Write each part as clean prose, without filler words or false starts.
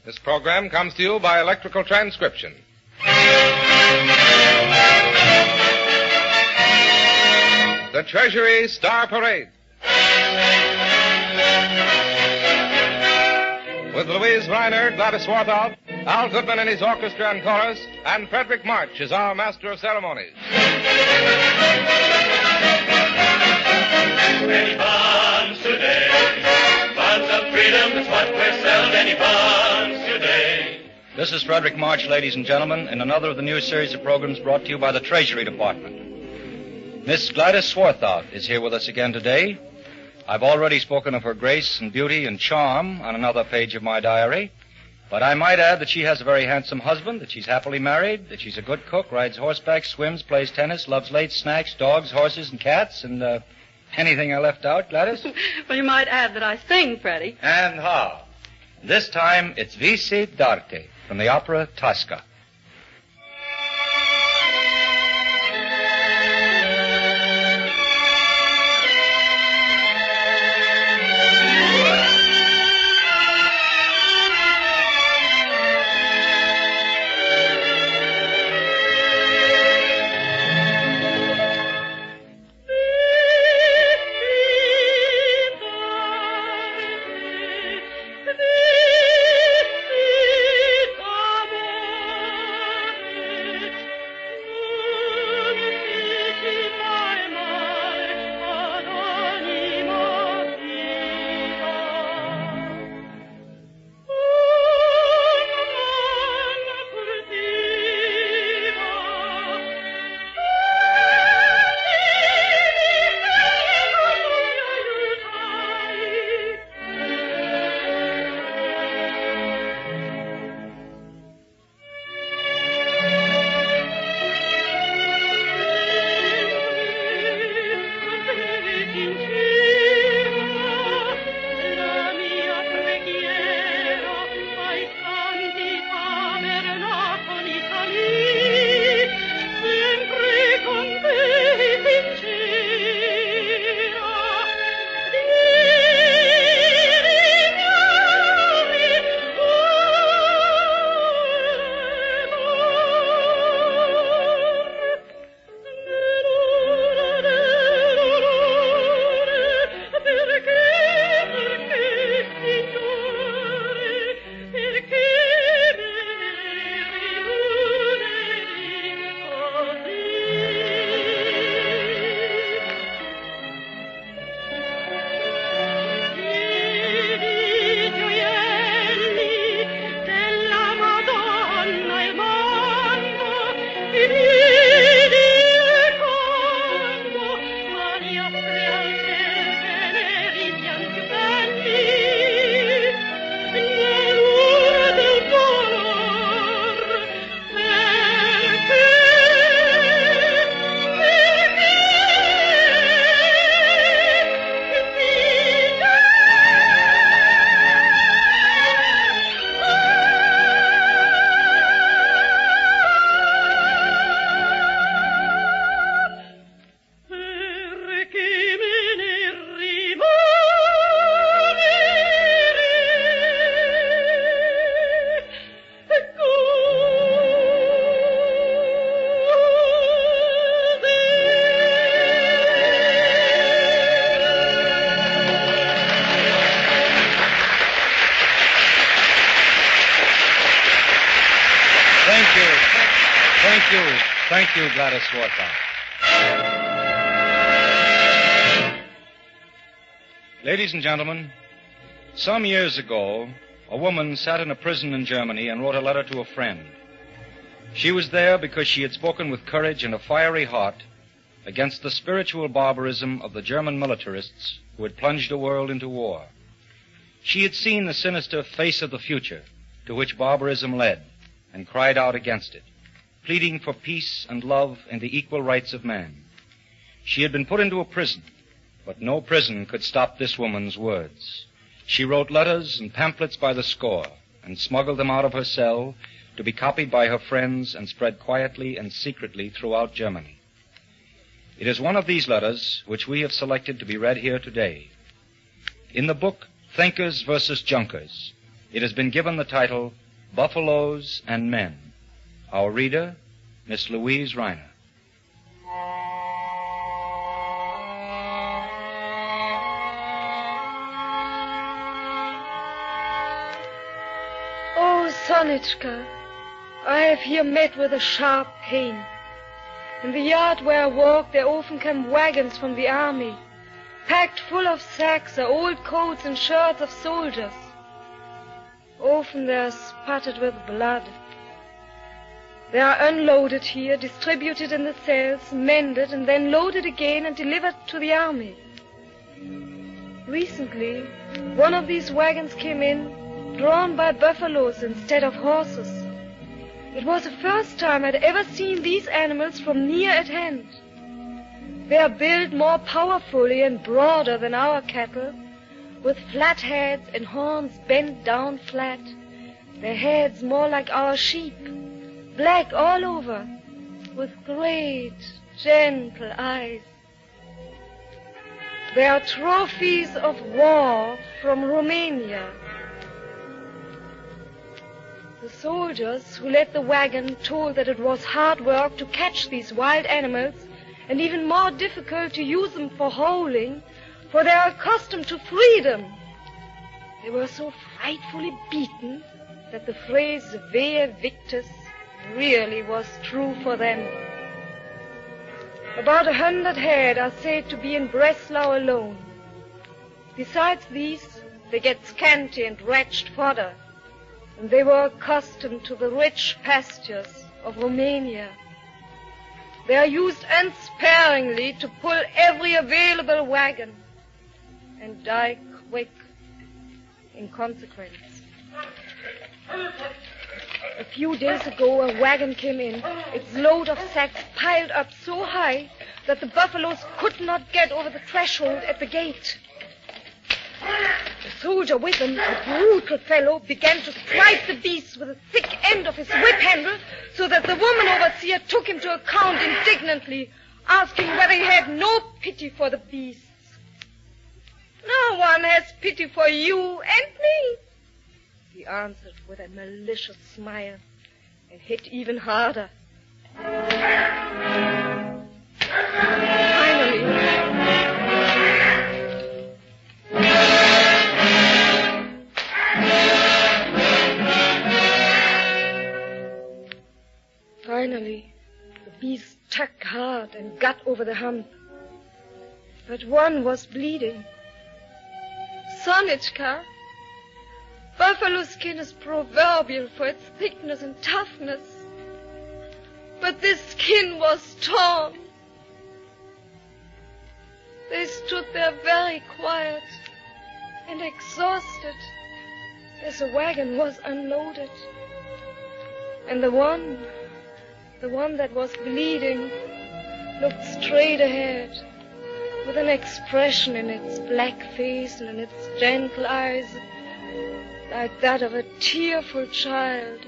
This program comes to you by electrical transcription. The Treasury Star Parade. With Louise Rainer, Gladys Swarthout, Al Goodman and his orchestra and chorus, and Frederick March is our master of ceremonies. Many bonds today, bonds of freedom, that's what we're selling, many bonds today. This is Frederick March, ladies and gentlemen, in another of the new series of programs brought to you by the Treasury Department. Miss Gladys Swarthout is here with us again today. I've already spoken of her grace and beauty and charm on another page of my diary, but I might add that she has a very handsome husband, that she's happily married, that she's a good cook, rides horseback, swims, plays tennis, loves late snacks, dogs, horses, and cats, and, anything I left out, Gladys? Well, you might add that I sing, Freddie. And how? This time, it's Visi d'arte from the opera Tosca. Thank you, Gladys Swarthout. Ladies and gentlemen, some years ago, a woman sat in a prison in Germany and wrote a letter to a friend. She was there because she had spoken with courage and a fiery heart against the spiritual barbarism of the German militarists who had plunged the world into war. She had seen the sinister face of the future to which barbarism led and cried out against it, pleading for peace and love and the equal rights of man. She had been put into a prison, but no prison could stop this woman's words. She wrote letters and pamphlets by the score and smuggled them out of her cell to be copied by her friends and spread quietly and secretly throughout Germany. It is one of these letters which we have selected to be read here today. In the book Thinkers versus Junkers, It has been given the title Buffaloes and Men. Our reader, Miss Louise Rainer. Oh, Sonitchka, I have here met with a sharp pain. In the yard where I walk, there often come wagons from the army. Packed full of sacks are old coats and shirts of soldiers. Often they are spotted with blood. They are unloaded here, distributed in the cells, mended, and then loaded again and delivered to the army. Recently, one of these wagons came in, drawn by buffaloes instead of horses. It was the first time I'd ever seen these animals from near at hand. They are built more powerfully and broader than our cattle, with flat heads and horns bent down flat, their heads more like our sheep, black all over, with great, gentle eyes. They are trophies of war from Romania. The soldiers who led the wagon told that it was hard work to catch these wild animals, and even more difficult to use them for hauling, for they are accustomed to freedom. They were so frightfully beaten that the phrase "Wehe victis" really was true for them. About 100 head are said to be in Breslau alone. Besides these, they get scanty and wretched fodder, and they were accustomed to the rich pastures of Romania. They are used unsparingly to pull every available wagon, and die quick in consequence. A few days ago, a wagon came in, its load of sacks piled up so high that the buffaloes could not get over the threshold at the gate. The soldier with them, a brutal fellow, began to strike the beasts with the thick end of his whip handle, so that the woman overseer took him to account indignantly, asking whether he had no pity for the beasts. "No one has pity for you and me," he answered with a malicious smile, and hit even harder. Finally, the beast tugged hard and got over the hump. But one was bleeding. "Sonitchka, buffalo skin is proverbial for its thickness and toughness, but this skin was torn." They stood there very quiet and exhausted as the wagon was unloaded. And the one that was bleeding looked straight ahead with an expression in its black face and in its gentle eyes like that of a tearful child.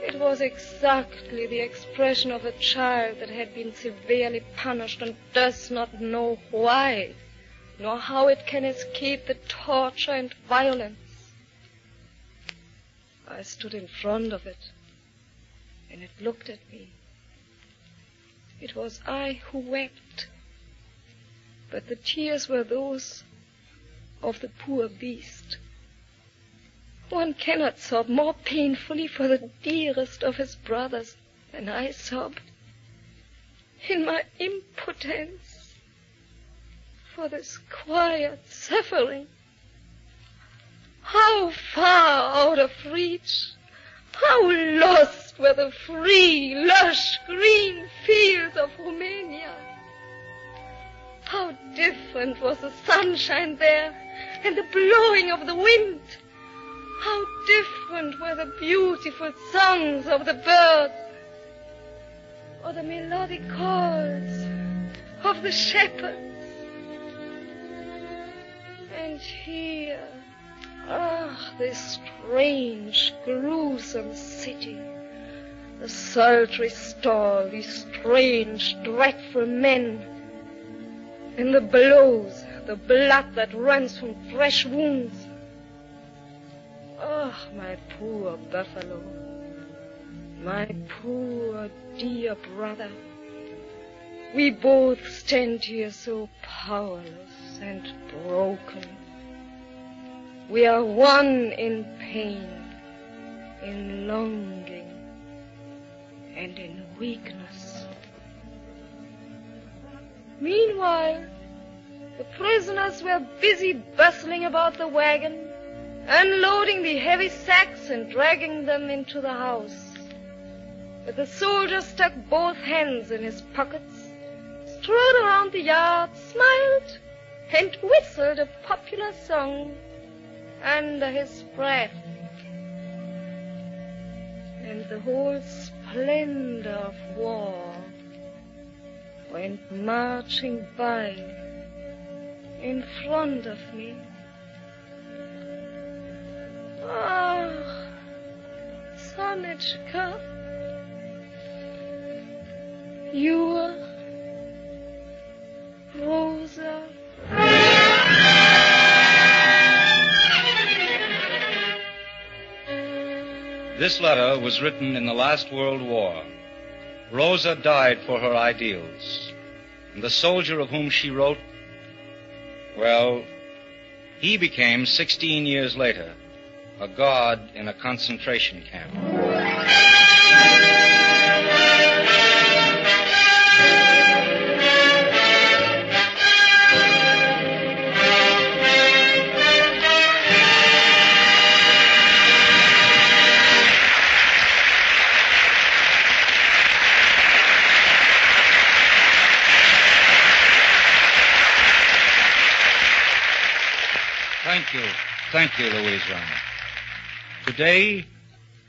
It was exactly the expression of a child that had been severely punished and does not know why, nor how it can escape the torture and violence. I stood in front of it, and it looked at me. It was I who wept, but the tears were those of the poor beast. One cannot sob more painfully for the dearest of his brothers than I sobbed in my impotence for this quiet suffering. How far out of reach, how lost were the free, lush, green fields of Romania. How different was the sunshine there and the blowing of the wind. How different were the beautiful songs of the birds, or the melodic calls of the shepherds. And here, this strange, gruesome city, the sultry stall, these strange, dreadful men, and the blows, the blood that runs from fresh wounds. Oh, my poor buffalo. My poor dear brother. We both stand here so powerless and broken. We are one in pain, in longing, and in weakness. Meanwhile, the prisoners were busy bustling about the wagon, unloading the heavy sacks and dragging them into the house. But the soldier stuck both hands in his pockets, strode around the yard, smiled, and whistled a popular song under his breath. And the whole splendor of war went marching by in front of me. Ah, Sonichka, your Rosa. This letter was written in the last World War. Rosa died for her ideals. And the soldier of whom she wrote, well, he became 16 years later a god in a concentration camp. Thank you, Louise Rainer. Today,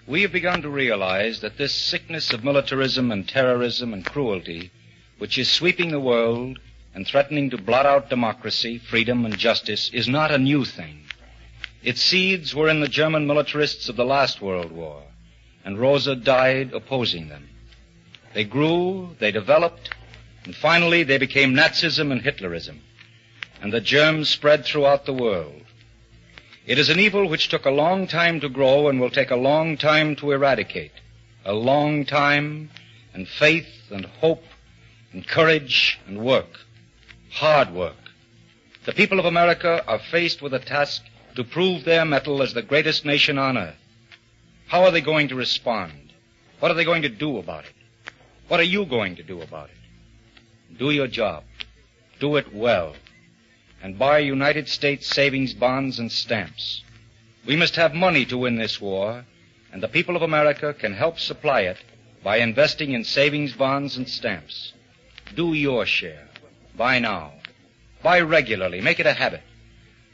we have begun to realize that this sickness of militarism and terrorism and cruelty, which is sweeping the world and threatening to blot out democracy, freedom, and justice, is not a new thing. Its seeds were in the German militarists of the last World War, and Rosa died opposing them. They grew, they developed, and finally they became Nazism and Hitlerism, and the germs spread throughout the world. It is an evil which took a long time to grow and will take a long time to eradicate. A long time, and faith and hope and courage and work. Hard work. The people of America are faced with a task to prove their mettle as the greatest nation on earth. How are they going to respond? What are they going to do about it? What are you going to do about it? Do your job. Do it well. And buy United States savings bonds and stamps. We must have money to win this war, and the people of America can help supply it by investing in savings bonds and stamps. Do your share. Buy now. Buy regularly. Make it a habit.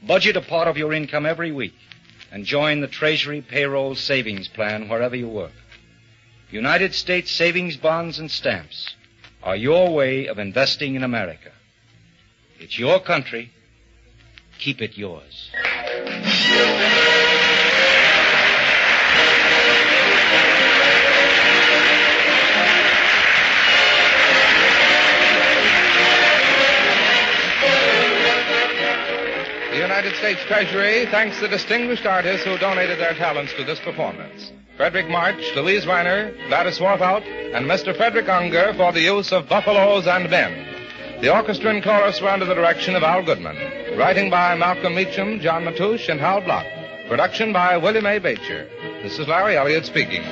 Budget a part of your income every week and join the Treasury Payroll Savings Plan wherever you work. United States savings bonds and stamps are your way of investing in America. It's your country. Keep it yours. The United States Treasury thanks the distinguished artists who donated their talents to this performance. Frederick March, Louise Rainer, Gladys Swarthout, and Mr. Frederick Unger for the use of buffaloes and men. The orchestra and chorus were under the direction of Al Goodman. Writing by Malcolm Meacham, John Matouche, and Hal Block. Production by William A. Bacher. This is Larry Elliott speaking.